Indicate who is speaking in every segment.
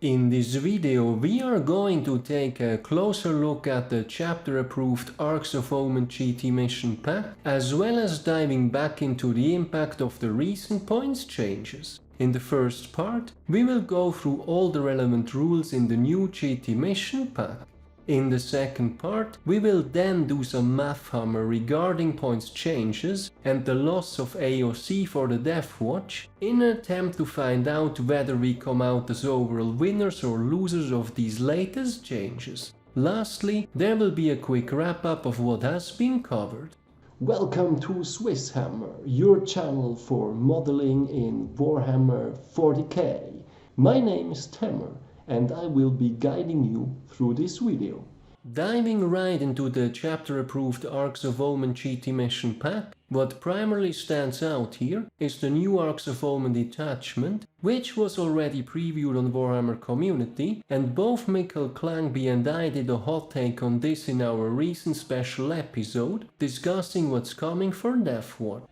Speaker 1: In this video we are going to take a closer look at the chapter approved Arks of Omen GT mission pack, as well as diving back into the impact of the recent points changes. In the first part, we will go through all the relevant rules in the new GT mission pack. In the second part, we will then do some MFM regarding points changes and the loss of AOC for the Deathwatch, in an attempt to find out whether we come out as overall winners or losers of these latest changes. Lastly, there will be a quick wrap up of what has been covered.
Speaker 2: Welcome to SwissHammer, your channel for modeling in Warhammer 40k. My name is Tammer, and I will be guiding you through this video.
Speaker 1: Diving right into the chapter approved Arks of Omen GT mission pack, what primarily stands out here is the new Arks of Omen detachment, which was already previewed on Warhammer Community, and both Mikkel Klangby and I did a hot take on this in our recent special episode, discussing what's coming for Deathwatch.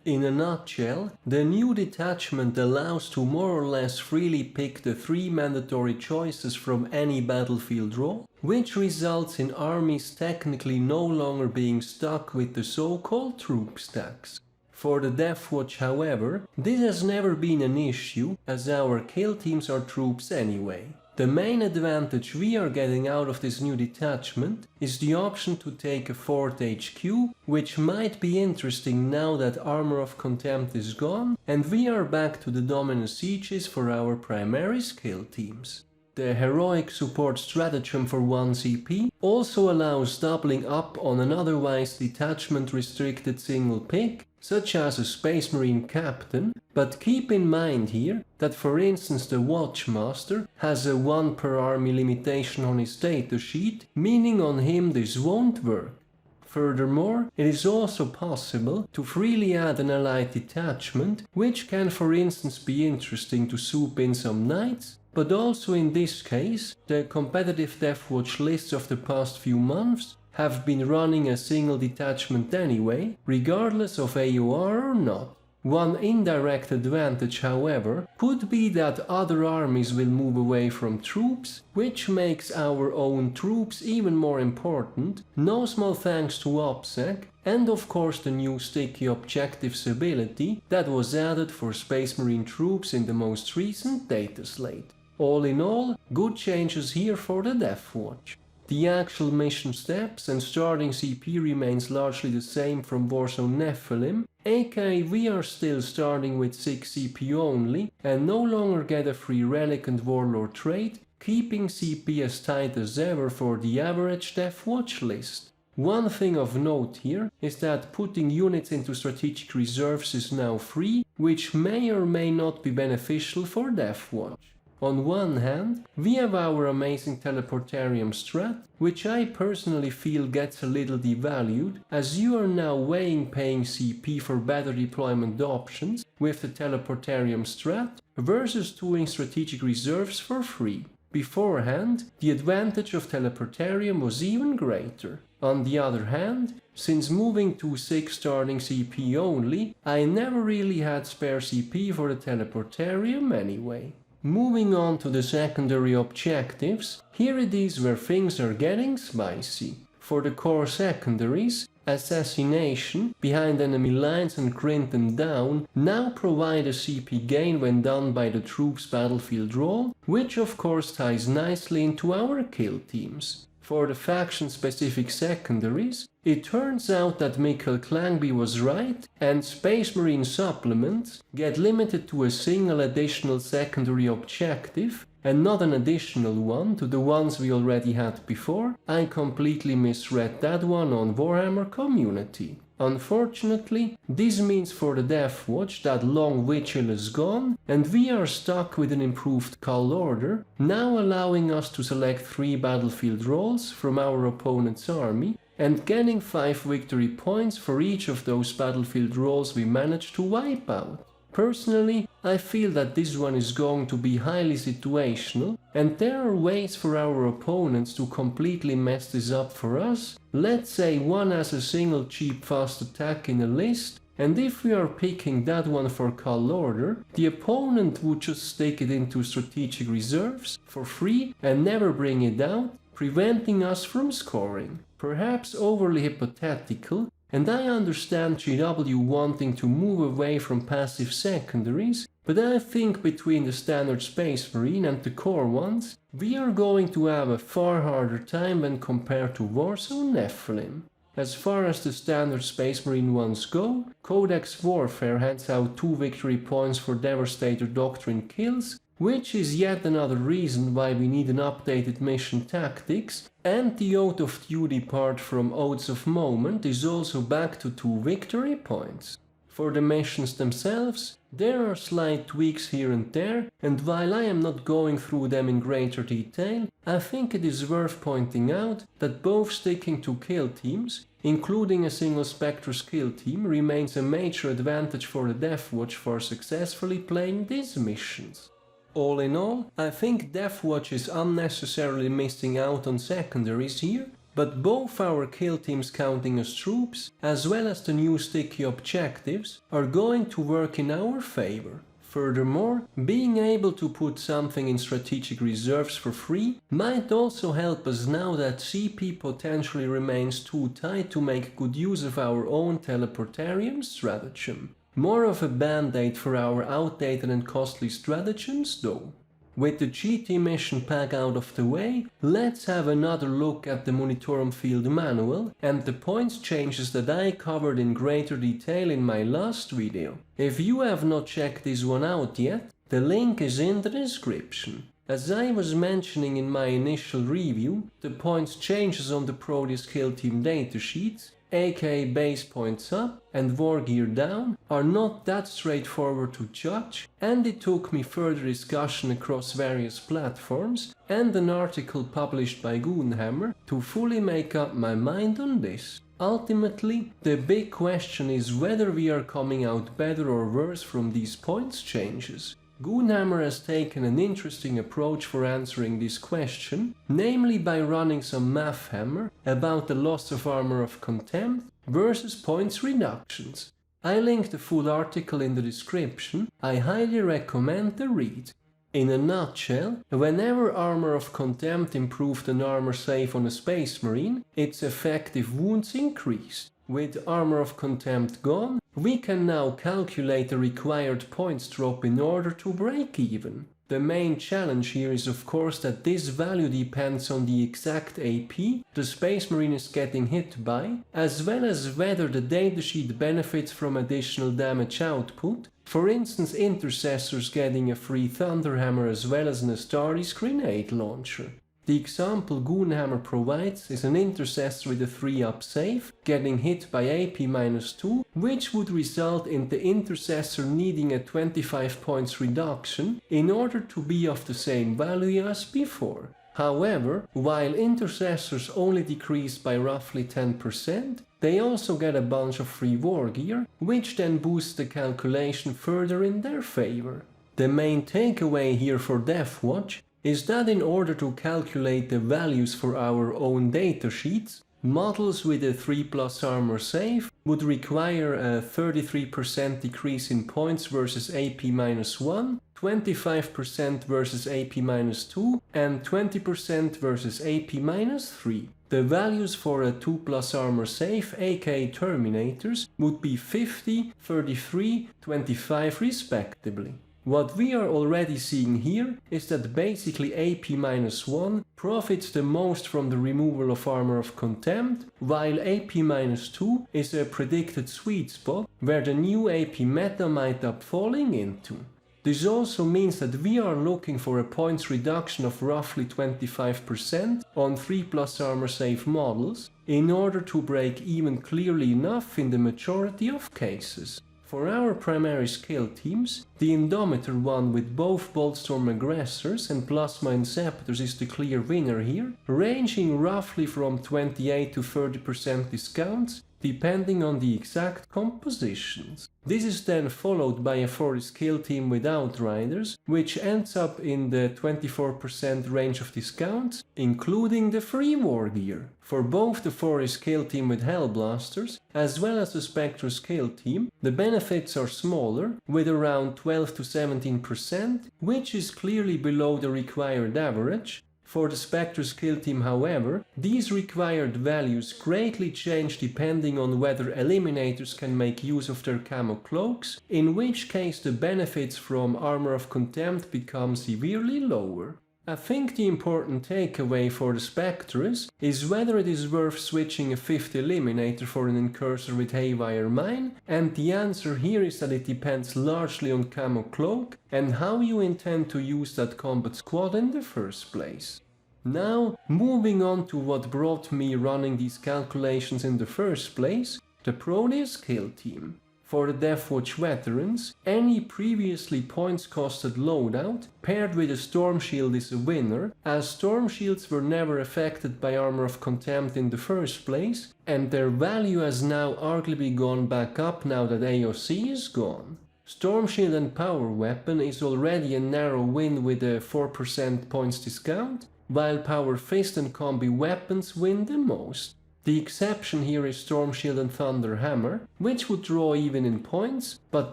Speaker 1: In a nutshell, the new detachment allows to more or less freely pick the 3 mandatory choices from any battlefield role, which results in armies technically no longer being stuck with the so-called troop stacks. For the Deathwatch, however, this has never been an issue, as our kill teams are troops anyway. The main advantage we are getting out of this new detachment is the option to take a 4th HQ, which might be interesting now that Armor of Contempt is gone and we are back to the dominant sieges for our primary skill teams. The heroic support stratagem for 1 CP also allows doubling up on an otherwise detachment restricted single pick, such as a Space Marine Captain, but keep in mind here that for instance the Watchmaster has a 1 per army limitation on his data sheet, meaning on him this won't work. Furthermore, it is also possible to freely add an allied detachment, which can for instance be interesting to soup in some knights, but also in this case, the competitive Deathwatch lists of the past few months have been running a single detachment anyway, regardless of AOR or not. One indirect advantage, however, could be that other armies will move away from troops, which makes our own troops even more important, no small thanks to OPSEC, and of course the new sticky objectives ability that was added for Space Marine troops in the most recent data slate. All in all, good changes here for the Deathwatch. The actual mission steps and starting CP remains largely the same from Warzone Nephilim, aka we are still starting with 6 CP only and no longer get a free relic and warlord trait, keeping CP as tight as ever for the average Deathwatch list. One thing of note here is that putting units into strategic reserves is now free, which may or may not be beneficial for Deathwatch. On one hand, we have our amazing Teleportarium strat, which I personally feel gets a little devalued, as you are now weighing paying CP for better deployment options with the Teleportarium strat versus doing strategic reserves for free. Beforehand, the advantage of Teleportarium was even greater. On the other hand, since moving to 6 starting CP only, I never really had spare CP for the Teleportarium anyway. Moving on to the secondary objectives, here it is where things are getting spicy. For the core secondaries, Assassination, Behind Enemy Lines and Grind Them Down now provide a CP gain when done by the troops battlefield role, which of course ties nicely into our kill teams. For the faction-specific secondaries, it turns out that Mikkel Klangby was right, and Space Marine supplements get limited to a single additional secondary objective, and not an additional one to the ones we already had before. I completely misread that one on Warhammer Community. Unfortunately, this means for the Deathwatch that Long Vigil is gone, and we are stuck with an improved Cull order, now allowing us to select 3 battlefield roles from our opponent's army, and getting 5 victory points for each of those battlefield roles we managed to wipe out. Personally, I feel that this one is going to be highly situational, and there are ways for our opponents to completely mess this up for us. Let's say one has a single cheap fast attack in a list, and if we are picking that one for Cull Order, the opponent would just stick it into strategic reserves for free and never bring it out, preventing us from scoring. Perhaps overly hypothetical, and I understand GW wanting to move away from passive secondaries, but I think between the standard Space Marine and the core ones, we are going to have a far harder time when compared to Warzone Nephilim. As far as the standard Space Marine ones go, Codex Warfare hands out 2 victory points for Devastator Doctrine kills, which is yet another reason why we need an updated mission tactics, and the Oath of Duty part from Oaths of Moment is also back to 2 victory points. For the missions themselves, there are slight tweaks here and there, and while I am not going through them in greater detail, I think it is worth pointing out that both sticking to kill teams, including a single Spectre's kill team, remains a major advantage for the Deathwatch for successfully playing these missions. All in all, I think Deathwatch is unnecessarily missing out on secondaries here, but both our kill teams counting as troops, as well as the new sticky objectives, are going to work in our favor. Furthermore, being able to put something in strategic reserves for free might also help us now that CP potentially remains too tight to make good use of our own teleportarium stratagem. More of a band-aid for our outdated and costly stratagems though. With the GT mission pack out of the way, let's have another look at the Monitorum Field Manual and the points changes that I covered in greater detail in my last video. If you have not checked this one out yet, the link is in the description. As I was mentioning in my initial review, the points changes on the Proteus kill team datasheets, aka base points up and war gear down, are not that straightforward to judge, and it took me further discussion across various platforms and an article published by Goonhammer to fully make up my mind on this. Ultimately, the big question is whether we are coming out better or worse from these points changes. Goonhammer has taken an interesting approach for answering this question, namely by running some MFM about the loss of armor of contempt versus points reductions. I link the full article in the description. I highly recommend the read. In a nutshell, whenever armor of contempt improved an armor save on a Space Marine, its effective wounds increased. With armor of contempt gone, we can now calculate the required points drop in order to break even. The main challenge here is of course that this value depends on the exact AP the Space Marine is getting hit by, as well as whether the datasheet benefits from additional damage output, for instance Intercessors getting a free Thunderhammer as well as an Astartes grenade launcher. The example Goonhammer provides is an Intercessor with a 3-up save, getting hit by AP-2, which would result in the Intercessor needing a 25 points reduction in order to be of the same value as before. However, while Intercessors only decrease by roughly 10%, they also get a bunch of free war gear, which then boosts the calculation further in their favor. The main takeaway here for Deathwatch is that in order to calculate the values for our own datasheets, models with a 3+ armor save would require a 33% decrease in points versus AP-1, 25% versus AP-2, and 20% versus AP-3. The values for a 2+ armor save, aka Terminators, would be 50, 33, 25 respectively. What we are already seeing here is that basically AP-1 profits the most from the removal of armor of contempt, while AP-2 is a predicted sweet spot where the new AP meta might up falling into. This also means that we are looking for a points reduction of roughly 25% on 3+ armor save models in order to break even clearly enough in the majority of cases. For our primary skill teams, the Indomitor one with both Boltstorm Aggressors and Plasma Inceptors is the clear winner here, ranging roughly from 28 to 30% discounts depending on the exact compositions. This is then followed by a forest kill team with Outriders, which ends up in the 24% range of discounts, including the free war gear. For both the forest kill team with Hellblasters, as well as the Spectre's kill team, the benefits are smaller, with around 12 to 17%, which is clearly below the required average. For the Spectre's kill team, however, these required values greatly change depending on whether eliminators can make use of their camo cloaks, in which case the benefits from Armor of Contempt become severely lower. I think the important takeaway for the Spectres is whether it is worth switching a 5th eliminator for an Incursor with Haywire Mine, and the answer here is that it depends largely on camo cloak and how you intend to use that combat squad in the first place. Now, moving on to what brought me running these calculations in the first place, the Proteus kill team. For the Deathwatch veterans, any previously points-costed loadout paired with a Storm Shield is a winner, as Storm Shields were never affected by Armor of Contempt in the first place, and their value has now arguably gone back up now that AOC is gone. Storm Shield and Power Weapon is already a narrow win with a 4% points discount, while Power Fist and Combi Weapons win the most. The exception here is Storm Shield and Thunder Hammer, which would draw even in points, but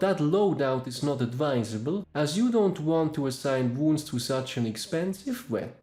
Speaker 1: that loadout is not advisable, as you don't want to assign wounds to such an expensive weapon.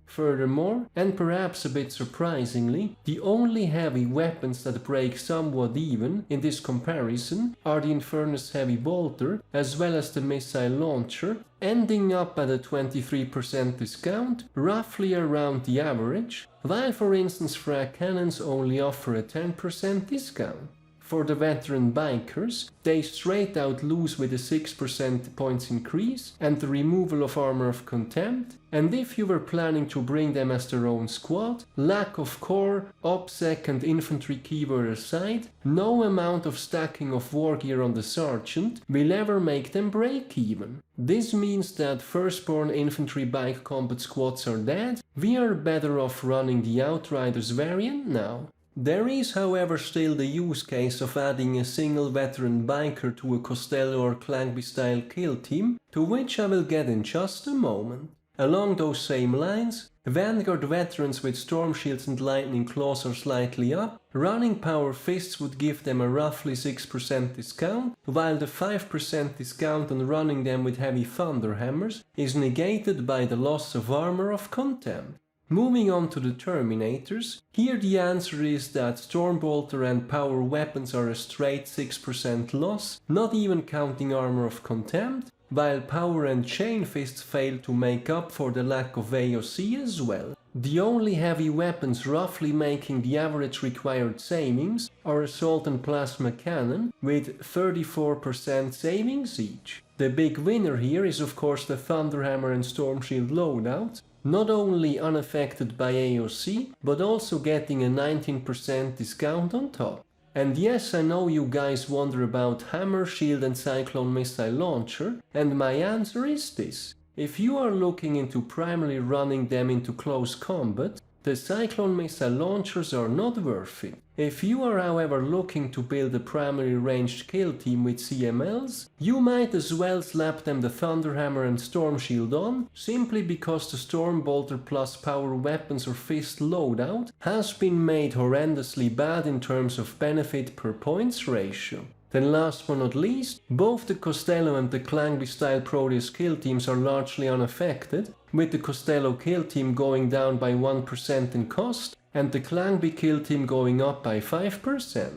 Speaker 1: Furthermore, and perhaps a bit surprisingly, the only heavy weapons that break somewhat even in this comparison are the Infernus Heavy Bolter as well as the Missile Launcher, ending up at a 23% discount, roughly around the average, while for instance frag cannons only offer a 10% discount. For the veteran bikers, they straight out lose with a 6% points increase and the removal of Armor of Contempt, and if you were planning to bring them as their own squad, lack of core, OPSEC and infantry keyword aside, no amount of stacking of war gear on the sergeant will ever make them break even. This means that firstborn infantry bike combat squads are dead, we are better off running the Outriders variant now. There is however still the use case of adding a single veteran biker to a Costello or Clangby style kill team, to which I will get in just a moment. Along those same lines, Vanguard veterans with Storm Shields and Lightning Claws are slightly up, running Power Fists would give them a roughly 6% discount, while the 5% discount on running them with Heavy Thunder Hammers is negated by the loss of Armor of Contempt. Moving on to the Terminators, here the answer is that Stormbolter and Power Weapons are a straight 6% loss, not even counting Armor of Contempt, while Power and Chain Fists fail to make up for the lack of AOC as well. The only heavy weapons roughly making the average required savings are Assault and Plasma Cannon, with 34% savings each. The big winner here is of course the Thunderhammer and Storm Shield loadouts, not only unaffected by AOC, but also getting a 19% discount on top. And yes, I know you guys wonder about Hammer, Shield and Cyclone Missile Launcher, and my answer is this. If you are looking into primarily running them into close combat, the Cyclone Missile Launchers are not worth it. If you are however looking to build a primary ranged kill team with CMLs, you might as well slap them the Thunderhammer and Storm Shield on, simply because the Stormbolter plus Power Weapons or Fist loadout has been made horrendously bad in terms of benefit per points ratio. Then last but not least, both the Costello and the Clangby style Proteus kill teams are largely unaffected, with the Costello kill team going down by 1% in cost and the Clangby kill team going up by 5%.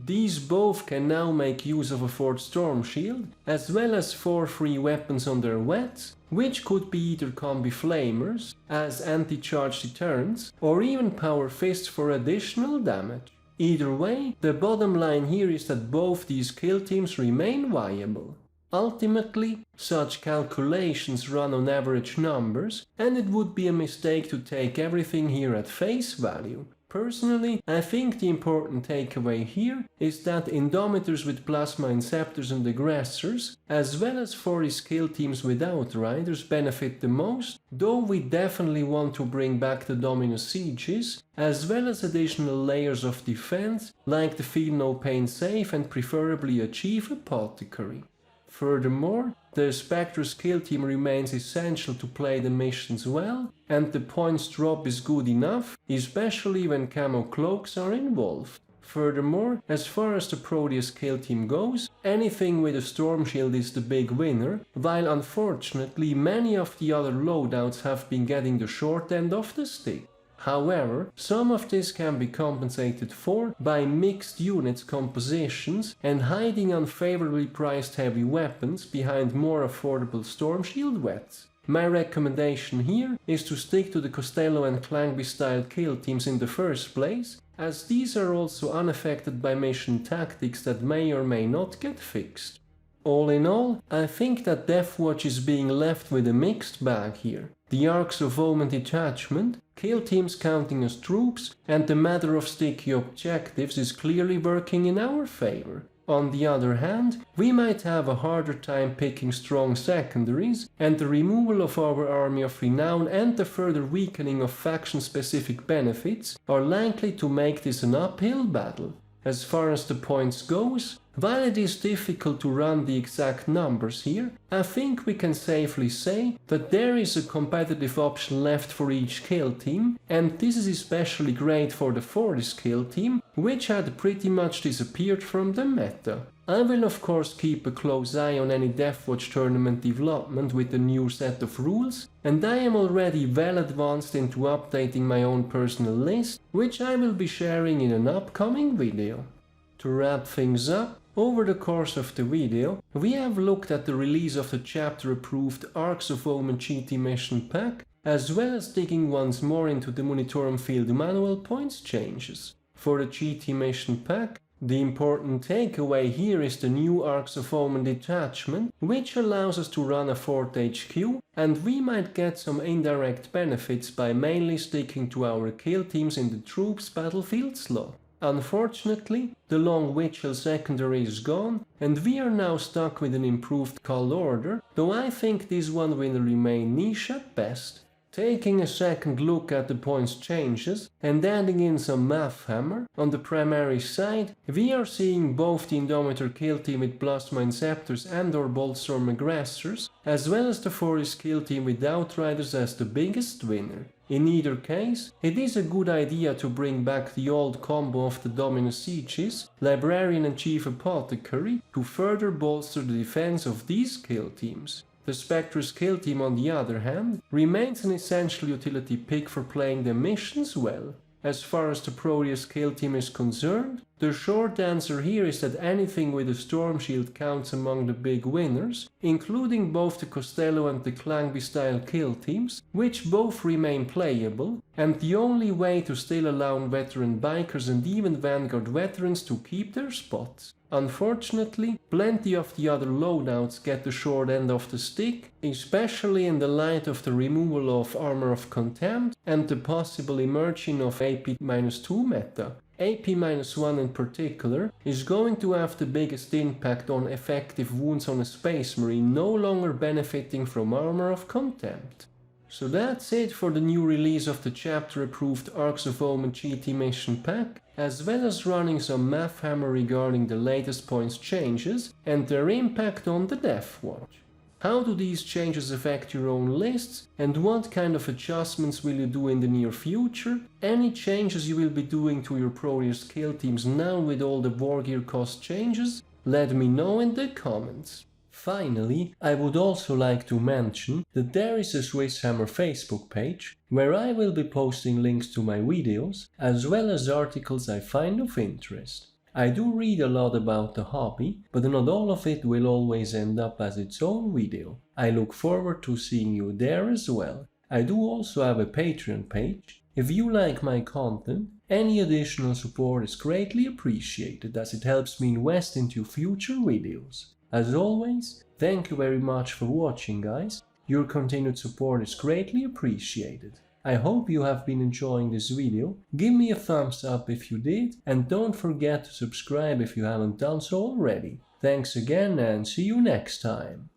Speaker 1: These both can now make use of a 4th Storm Shield, as well as 4 free weapons on their wets, which could be either Combi Flamers, as anti-charge deterrents, or even Power Fists for additional damage. Either way, the bottom line here is that both these kill teams remain viable. Ultimately, such calculations run on average numbers, and it would be a mistake to take everything here at face value. Personally, I think the important takeaway here is that Indomitors with Plasma Inceptors and Aggressors, as well as 40 skill teams with Outriders, benefit the most, though we definitely want to bring back the Dominus Sieges, as well as additional layers of defense, like the Feel No Pain save and preferably a Chief Apothecary. Furthermore, the Spectre skill team remains essential to play the missions well, and the points drop is good enough, especially when camo cloaks are involved. Furthermore, as far as the Proteus skill team goes, anything with a storm shield is the big winner, while unfortunately many of the other loadouts have been getting the short end of the stick. However, some of this can be compensated for by mixed units compositions and hiding unfavorably priced heavy weapons behind more affordable storm shield wets. My recommendation here is to stick to the Costello and Clangby style kill teams in the first place, as these are also unaffected by mission tactics that may or may not get fixed. All in all, I think that Deathwatch is being left with a mixed bag here. The Arks of Omen detachment, kill teams counting as troops, and the matter of sticky objectives is clearly working in our favor. On the other hand, we might have a harder time picking strong secondaries, and the removal of our Army of Renown and the further weakening of faction-specific benefits are likely to make this an uphill battle. As far as the points goes, while it is difficult to run the exact numbers here, I think we can safely say that there is a competitive option left for each kill team, and this is especially great for the 40 skill team, which had pretty much disappeared from the meta. I will of course keep a close eye on any Deathwatch tournament development with the new set of rules, and I am already well advanced into updating my own personal list, which I will be sharing in an upcoming video. To wrap things up, over the course of the video, we have looked at the release of the chapter-approved Arks of Omen GT mission pack, as well as digging once more into the Monitorum Field Manual points changes. For the GT mission pack, the important takeaway here is the new Arks of Omen detachment, which allows us to run a 4th HQ, and we might get some indirect benefits by mainly sticking to our kill teams in the troops battlefield slot. Unfortunately, the long Witchell secondary is gone, and we are now stuck with an improved Cull Order, though I think this one will remain niche at best. Taking a second look at the points changes and adding in some MFM, on the primary side, we are seeing both the Indomitor kill team with Plasma Inceptors and or Boltstorm Aggressors, as well as the 40 skill team with Outriders as the biggest winner. In either case, it is a good idea to bring back the old combo of the Dominus Sieges, Librarian and Chief Apothecary, to further bolster the defense of these kill teams. The Spectre skill team, on the other hand, remains an essential utility pick for playing the missions well. As far as the Proteus skill team is concerned, the short answer here is that anything with a Storm Shield counts among the big winners, including both the Costello and the Clangby style kill teams, which both remain playable, and the only way to still allow veteran bikers and even Vanguard veterans to keep their spots. Unfortunately, plenty of the other loadouts get the short end of the stick, especially in the light of the removal of Armor of Contempt and the possible emerging of AP-2 meta. AP-1 in particular is going to have the biggest impact on effective wounds on a Space Marine no longer benefiting from Armor of Contempt. So that's it for the new release of the chapter-approved Arks of Omen GT mission pack, as well as running some MFM regarding the latest points changes and their impact on the Deathwatch. How do these changes affect your own lists, and what kind of adjustments will you do in the near future? Any changes you will be doing to your Proteus kill teams now with all the war gear cost changes? Let me know in the comments. Finally, I would also like to mention that there is a SwissHammer Facebook page where I will be posting links to my videos as well as articles I find of interest. I do read a lot about the hobby, but not all of it will always end up as its own video. I look forward to seeing you there as well. I do also have a Patreon page. If you like my content, any additional support is greatly appreciated as it helps me invest into future videos. As always, thank you very much for watching, guys. Your continued support is greatly appreciated. I hope you have been enjoying this video. Give me a thumbs up if you did, and don't forget to subscribe if you haven't done so already. Thanks again and see you next time.